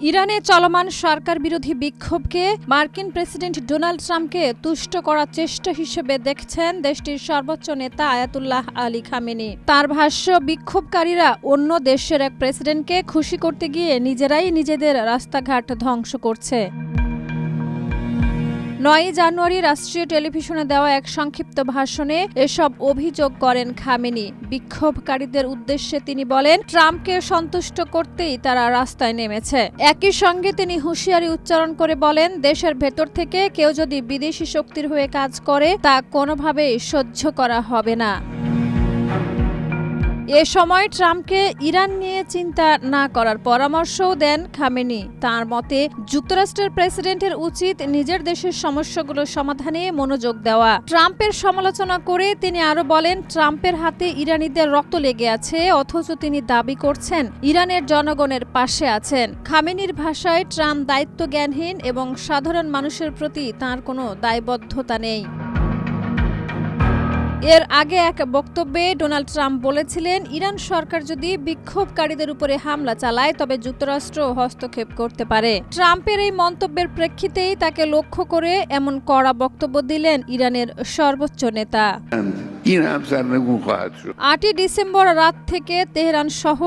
ইরানে চলমান সরকার বিরোধী বিক্ষোভকে মার্কিন প্রেসিডেন্ট ডোনাল্ড ট্রাম্পকে তুষ্ট করার চেষ্টা হিসেবে দেখছেন দেশটির সর্বোচ্চ নেতা আয়াতুল্লাহ আলী খামেনি। তার ভাষ্য, বিক্ষোভকারীরা অন্য দেশের এক প্রেসিডেন্টকে খুশি করতে গিয়ে নিজেরাই নিজেদের রাস্তাঘাট ধ্বংস করছে। ৯ জানুয়ারি রাষ্ট্রীয় টেলিভিশনে দেওয়া এক সংক্ষিপ্ত ভাষণে এসব অভিযোগ করেন খামেনি। বিক্ষোভকারীদের উদ্দেশ্যে তিনি বলেন, ট্রাম্পকে সন্তুষ্ট করতেই তারা রাস্তায় নেমেছে। একই সঙ্গে তিনি হুঁশিয়ারি উচ্চারণ করে বলেন, দেশের ভেতর থেকে কেউ যদি বিদেশি শক্তির হয়ে কাজ করে তা কোনোভাবেই সহ্য করা হবে না। এ সময় ট্রাম্পকে ইরান নিয়ে চিন্তা না করার পরামর্শও দেন খামেনি। তার মতে, যুক্তরাষ্ট্রের প্রেসিডেন্টের উচিত নিজের দেশের সমস্যাগুলো সমাধানে মনোযোগ দেওয়া। ট্রাম্পের সমালোচনা করে তিনি আরো বলেন, ট্রাম্পের হাতে ইরানিদের রক্ত লেগে আছে, অথচ তিনি দাবি করছেন ইরানের জনগণের পাশে আছেন। খামেনির ভাষায়, ট্রাম্প দায়িত্বজ্ঞানহীন এবং সাধারণ মানুষের প্রতি তার কোনো দায়বদ্ধতা নেই। এর আগে এক বক্তব্যে ডোনাল্ড ট্রাম্প বলেছিলেন, ইরান সরকার যদি বিক্ষোভকারীদের উপরে হামলা চালায় তবে যুক্তরাষ্ট্র হস্তক্ষেপ করতে পারে। ট্রাম্পের এই মন্তব্যের প্রেক্ষিতেই তাকে লক্ষ্য করে এমন কড়া বক্তব্য দিলেন ইরানের সর্বোচ্চ নেতা। ৮ই ডিসেম্বর রাত থেকে তেহরান সহ